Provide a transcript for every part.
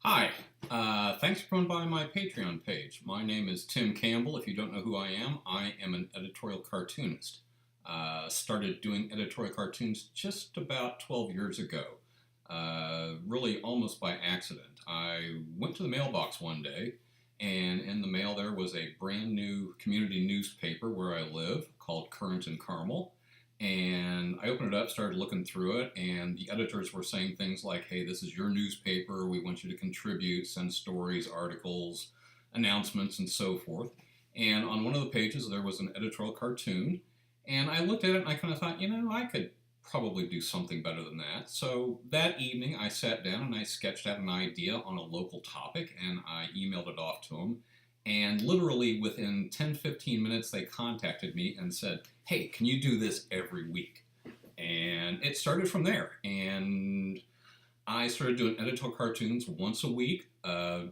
Hi, thanks for coming by my Patreon page. My name is Tim Campbell. If you don't know who I am an editorial cartoonist. Started doing editorial cartoons just about 12 years ago, really almost by accident. I went to the mailbox one day, and in the mail there was a brand new community newspaper where I live called Current and Carmel. And I opened it up, started looking through it, and the editors were saying things like, hey, this is your newspaper. We want you to contribute, send stories, articles, announcements, and so forth. And on one of the pages, there was an editorial cartoon. And I looked at it and I kind of thought, I could probably do something better than that. So that evening, I sat down and I sketched out an idea on a local topic and I emailed it off to them. And literally within 10-15 minutes, they contacted me and said, hey, can you do this every week? And it started from there. And I started doing editorial cartoons once a week.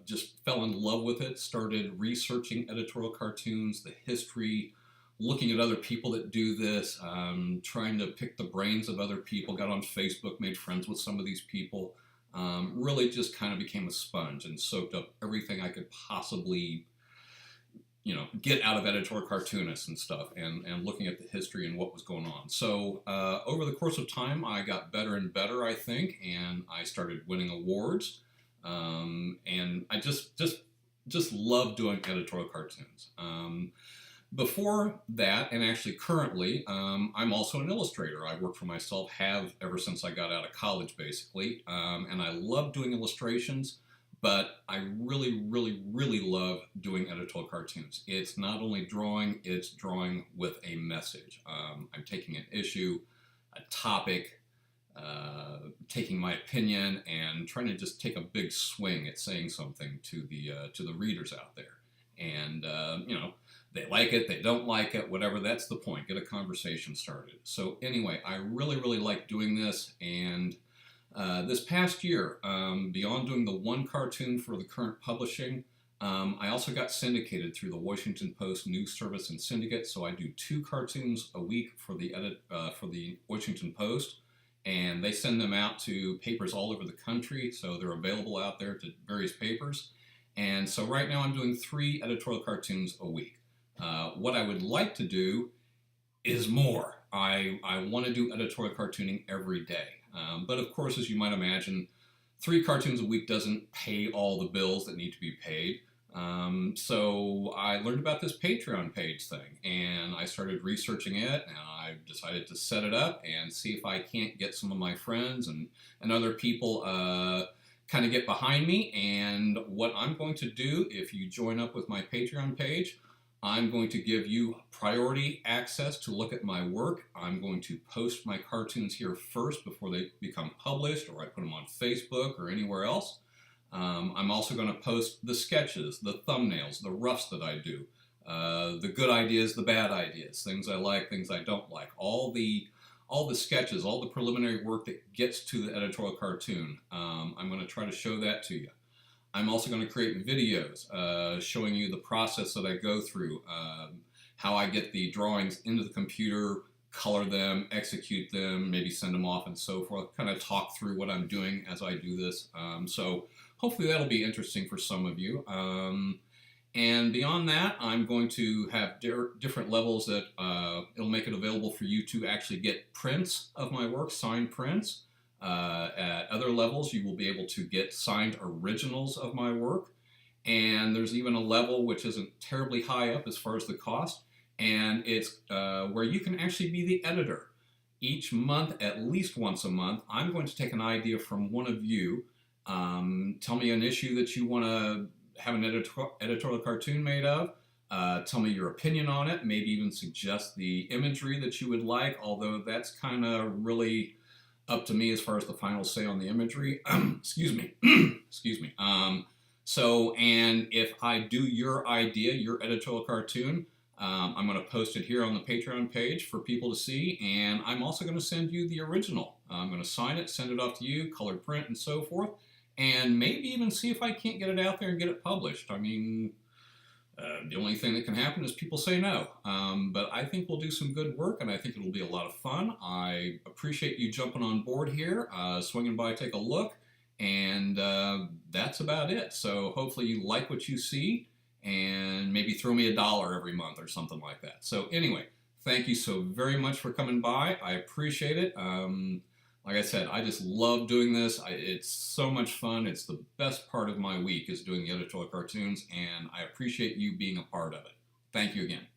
Just fell in love with it. Started researching editorial cartoons, the history, looking at other people that do this, trying to pick the brains of other people. Got on Facebook, made friends with some of these people. Really just kind of became a sponge and soaked up everything I could possibly get out of editorial cartoonists and stuff, and looking at the history and what was going on. So over the course of time, I got better and better, I think, and I started winning awards. And I just love doing editorial cartoons. Before that, and actually currently, I'm also an illustrator. I work for myself, have ever since I got out of college, basically, and I love doing illustrations. But I really, really, really love doing editorial cartoons. It's not only drawing, it's drawing with a message. I'm taking an issue, a topic, taking my opinion, and trying to just take a big swing at saying something to the readers out there. And they like it, they don't like it, whatever. That's the point. Get a conversation started. So anyway, I really, really like doing this, and this past year, beyond doing the one cartoon for the current publishing, I also got syndicated through the Washington Post News Service and Syndicate. So I do 2 cartoons a week for the Washington Post, and they send them out to papers all over the country. So they're available out there to various papers. And so right now I'm doing 3 editorial cartoons a week. What I would like to do is more. I want to do editorial cartooning every day. But of course, as you might imagine, 3 cartoons a week doesn't pay all the bills that need to be paid. So I learned about this Patreon page thing, and I started researching it, and I decided to set it up and see if I can't get some of my friends and other people kind of get behind me. And what I'm going to do, if you join up with my Patreon page, I'm going to give you priority access to look at my work. I'm going to post my cartoons here first before they become published, or I put them on Facebook or anywhere else. I'm also going to post the sketches, the thumbnails, the roughs that I do, the good ideas, the bad ideas, things I like, things I don't like, all the sketches, all the preliminary work that gets to the editorial cartoon. I'm going to try to show that to you. I'm also going to create videos showing you the process that I go through, how I get the drawings into the computer, color them, execute them, maybe send them off and so forth, kind of talk through what I'm doing as I do this. So hopefully that'll be interesting for some of you. And beyond that, I'm going to have different levels that it'll make it available for you to actually get prints of my work, signed prints. At other levels, you will be able to get signed originals of my work. And there's even a level which isn't terribly high up as far as the cost, and it's where you can actually be the editor. Each month, at least once a month, I'm going to take an idea from one of you. Tell me an issue that you want to have an editorial cartoon made of. Tell me your opinion on it, maybe even suggest the imagery that you would like, although that's kind of really up to me as far as the final say on the imagery. Excuse me. Excuse me. And if I do your idea, your editorial cartoon, I'm going to post it here on the Patreon page for people to see, and I'm also going to send you the original. I'm going to sign it, send it off to you, colored print, and so forth, and maybe even see if I can't get it out there and get it published. I mean, the only thing that can happen is people say no. But I think we'll do some good work, and I think it'll be a lot of fun. I appreciate you jumping on board here, swinging by, take a look, and that's about it. So hopefully you like what you see, and maybe throw me $1 every month or something like that. So anyway, thank you so very much for coming by. I appreciate it. Like I said, I just love doing this. It's so much fun. It's the best part of my week is doing the editorial cartoons, and I appreciate you being a part of it. Thank you again.